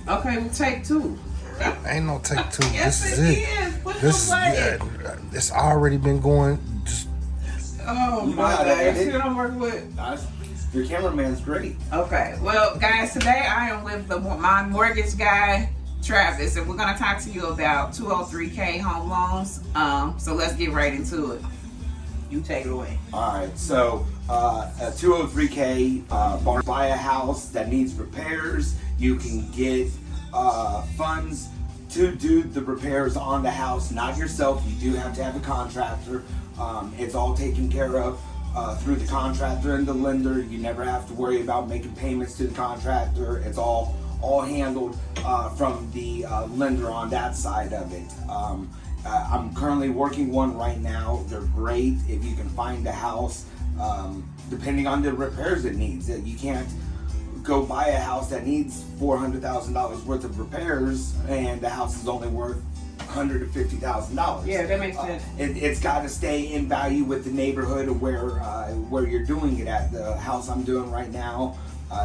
Okay, we'll take two. Ain't no take two. Yes, This is it it. is. Put This is it's already been going. Just Oh You know my how God! to edit? See what I'm working with? Your cameraman's great. Okay, well, guys, today I am with my mortgage guy, Travis, and we're going to talk to you about 203K home loans. So let's get right into it. You take it away. All right, so a 203K buy a house that needs repairs. You can get funds to do the repairs on the house, not yourself. You do have to have a contractor. It's all taken care of through the contractor and the lender. You never have to worry about making payments to the contractor. It's all handled from the lender on that side of it. I'm currently working one right now. They're great if you can find a house, depending on the repairs it needs. You can't go buy a house that needs $400,000 worth of repairs and the house is only worth $150,000. Yeah, that makes sense. It's got to stay in value with the neighborhood of where you're doing it at. The house I'm doing right now,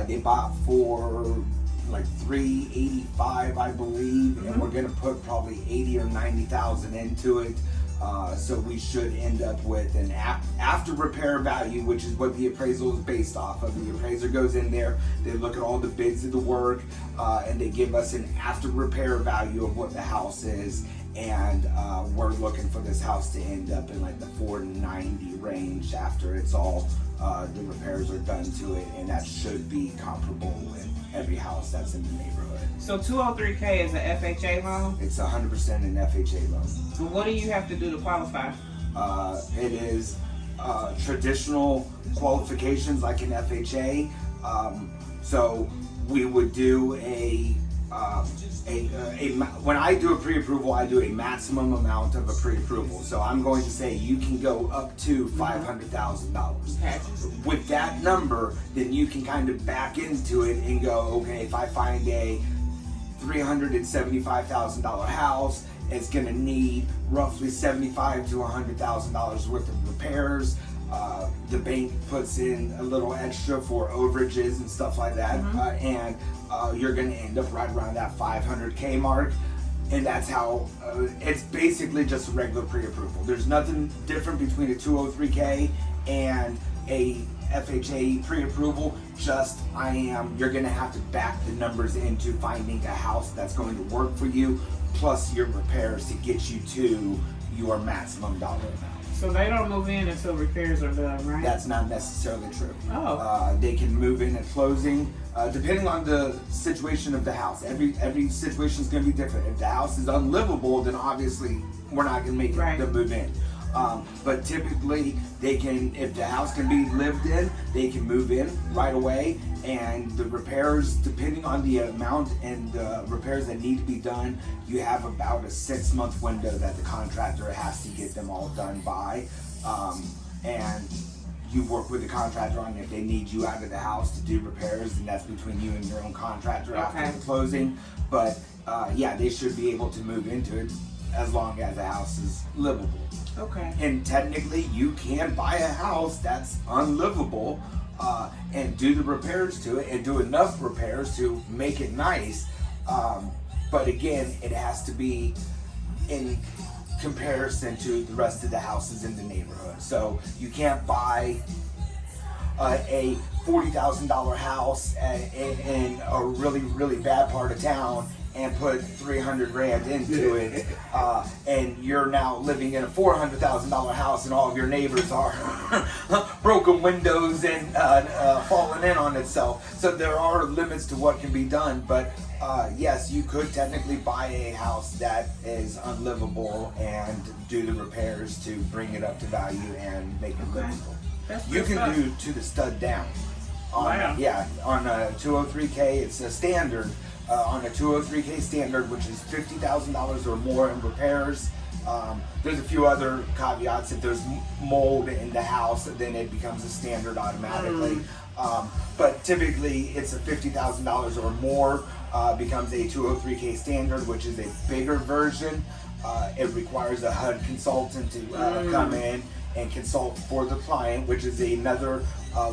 they bought for like $385, I believe, and we're gonna put probably $80,000 or $90,000 into it. So we should end up with an after repair value, which is what the appraisal is based off of. The appraiser goes in there, they look at all the bids of the work, and they give us an after repair value of what the house is. And we're looking for this house to end up in like the $490 range after it's all the repairs are done to it, and that should be comparable with every house that's in the neighborhood. So 203K is an FHA loan? It's 100% an FHA loan. So what do you have to do to qualify? It is traditional qualifications like an FHA. So we would do when I do a pre-approval, I do a maximum amount of a pre-approval. So I'm going to say you can go up to $500,000. Okay. With that number, then you can kind of back into it and go, okay, if I find a $375,000 house, it's going to need roughly $75,000 to $100,000 worth of repairs. The bank puts in a little extra for overages and stuff like that, and you're going to end up right around that $500K mark. And that's how it's basically just a regular pre-approval. There's nothing different between a 203K and a FHA pre-approval. Just you're going to have to back the numbers into finding a house that's going to work for you, plus your repairs to get you to your maximum dollar amount. So they don't move in until repairs are done, right? That's not necessarily true. Oh. They can move in at closing, depending on the situation of the house. Every situation is going to be different. If the house is unlivable, then obviously we're not going to make them move in. But typically, they can, if the house can be lived in, they can move in right away. And the repairs, depending on the amount and the repairs that need to be done, you have about a 6-month window that the contractor has to get them all done by. And you work with the contractor on if they need you out of the house to do repairs, and that's between you and your own contractor after the closing. But yeah, they should be able to move into it as long as the house is livable. Okay. And technically, you can buy a house that's unlivable and do the repairs to it and do enough repairs to make it nice. But again, it has to be in comparison to the rest of the houses in the neighborhood. So you can't buy a $40,000 house in a really, really bad part of town and put $300,000 into it, and you're now living in a $400,000 house, and all of your neighbors are broken windows and falling in on itself. So there are limits to what can be done, but yes, you could technically buy a house that is unlivable and do the repairs to bring it up to value and make it livable. You can do to the stud down. On a 203K, it's a standard. On a 203K standard, which is $50,000 or more in repairs. There's a few other caveats. If there's mold in the house, then it becomes a standard automatically. But typically, it's a $50,000 or more becomes a 203K standard, which is a bigger version. It requires a HUD consultant to come in and consult for the client, which is another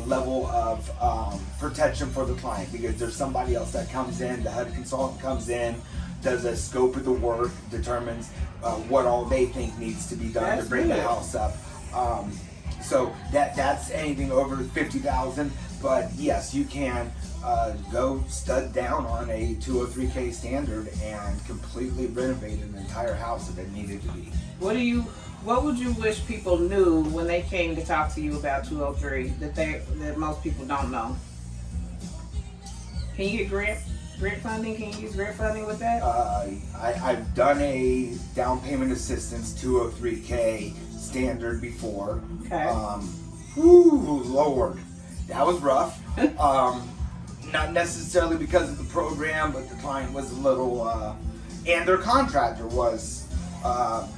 level of protection for the client, because there's somebody else that comes in, the HUD consultant comes in, does a scope of the work, determines what all they think needs to be done to bring the house up. So that's anything over 50,000. But yes, you can go stud down on a 203K standard and completely renovate an entire house if it needed to be. What would you wish people knew when they came to talk to you about 203 that most people don't know? Can you get grant funding? Can you use grant funding with that? I've done a down payment assistance 203K standard before. Okay. Whoo, Lord, that was rough. Not necessarily because of the program, but the client was a little, and their contractor was.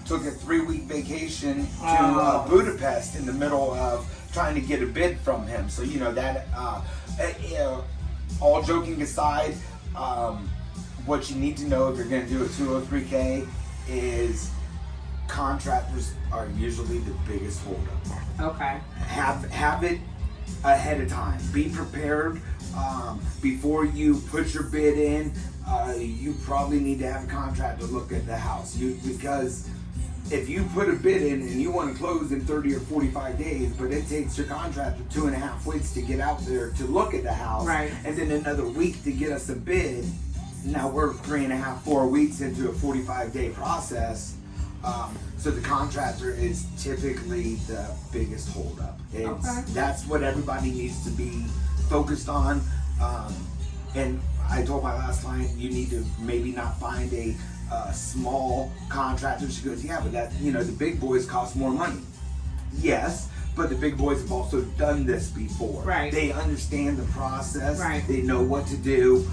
Took a 3-week vacation to Budapest in the middle of trying to get a bid from him. So that. All joking aside, what you need to know if you're going to do a 203K is contractors are usually the biggest holdup. Okay. Have it ahead of time. Be prepared before you put your bid in. You probably need to have a contractor look at the house. Because if you put a bid in and you want to close in 30 or 45 days, but it takes your contractor 2.5 weeks to get out there to look at the house, right, and then another week to get us a bid, now we're 3.5, 4 weeks into a 45-day process. So the contractor is typically the biggest holdup. That's what everybody needs to be focused on. And I told my last client, you need to maybe not find a small contractor. She goes, yeah, but the big boys cost more money. Yes, but the big boys have also done this before. Right. They understand the process. Right. They know what to do.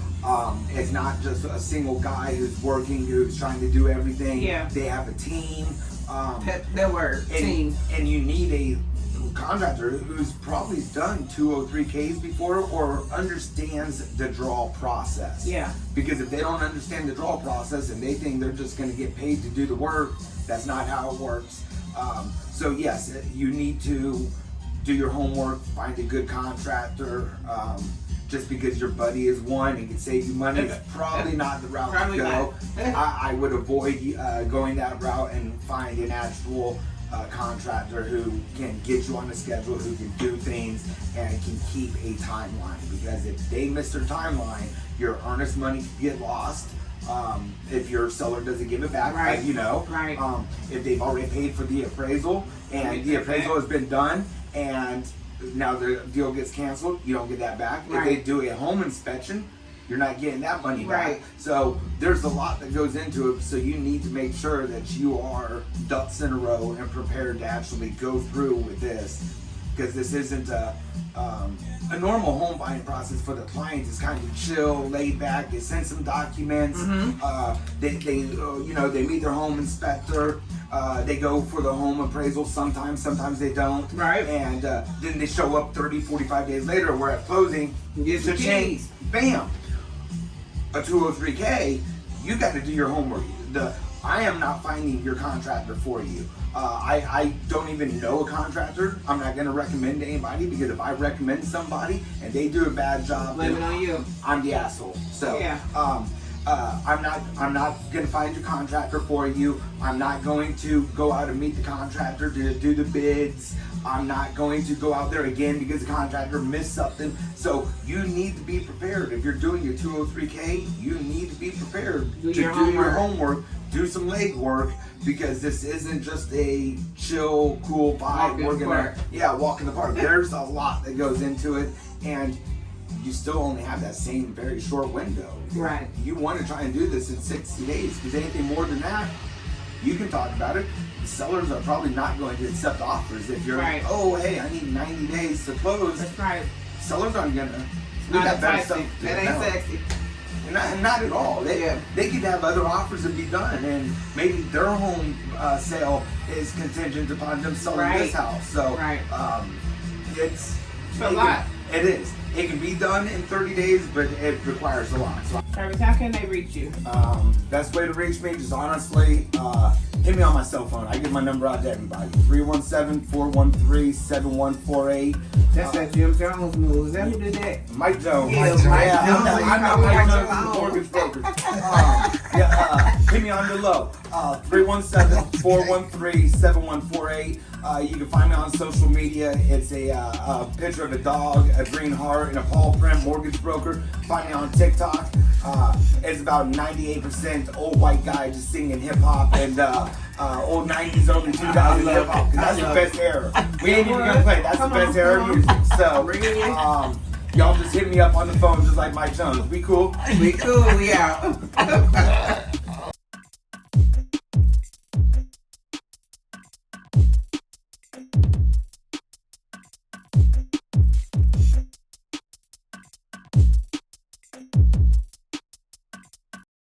It's not just a single guy who's working, who's trying to do everything. Yeah. They have a team. That word, team. And you need a contractor who's probably done 203Ks before or understands the draw process. Yeah. Because if they don't understand the draw process and they think they're just going to get paid to do the work, that's not how it works. So yes, you need to do your homework, find a good contractor. Just because your buddy is one and can save you money is probably not the route to go. I would avoid going that route and find an actual contractor who can get you on the schedule, who can do things and can keep a timeline. Because if they miss their timeline, your earnest money can get lost. If your seller doesn't give it back, right, as you know. Right. If they've already paid for the appraisal and the appraisal has been done and now the deal gets canceled, you don't get that back. Right. If they do a home inspection, you're not getting that money back. Right. So there's a lot that goes into it. So you need to make sure that you are ducks in a row and prepared to actually go through with this, because this isn't a normal home buying process for the clients. It's kind of chill, laid back. They send some documents. They meet their home inspector. They go for the home appraisal sometimes they don't. Right. And then they show up 30, 45 days later. We're at closing. Get the keys. Bam. A 203K, you got to do your homework. I am not finding your contractor for you. I don't even know a contractor. I'm not going to recommend anybody, because if I recommend somebody and they do a bad job, blame it on you. I'm the asshole. So yeah. I'm not going to find your contractor for you. I'm not going to go out and meet the contractor to do the bids. I'm not going to go out there again because the contractor missed something. So you need to be prepared. If you're doing your 203K, you need to be prepared to do your homework, do some legwork, because this isn't just a chill, cool vibe. Walk in the park. There's a lot that goes into it, and you still only have that same very short window. Right. You want to try and do this in 60 days, because anything more than that, you can talk about it. The sellers are probably not going to accept offers if you're right. Oh, hey, I need 90 days to close. That's right. Sellers aren't gonna. Not sexy. That ain't sexy. Not at all. They could have other offers to be done, and maybe their home sale is contingent upon them selling this house. So it's a lot. It is. It can be done in 30 days, but it requires a lot. So Travis, how can they reach you? Best way to reach me, just honestly, hit me on my cell phone. I give my number out to everybody. 317-413-7148. That's that Jim Jones move. Is that who did that? Mike Jones. Yeah, Mike Jones. Mike Yeah, Jones. I know Mike Jones is the mortgage broker. Hit me on the low. 317-413-7148. You can find me on social media. It's a picture of a dog, a green heart, and a paw print mortgage broker. Find me on TikTok. It's about 98% old white guy just singing hip hop and old 90s, early 2000s hip hop. That's the best era. We ain't even gonna play. That's the best era of music. So, y'all just hit me up on the phone just like Mike Jones. We cool? We cool. We out.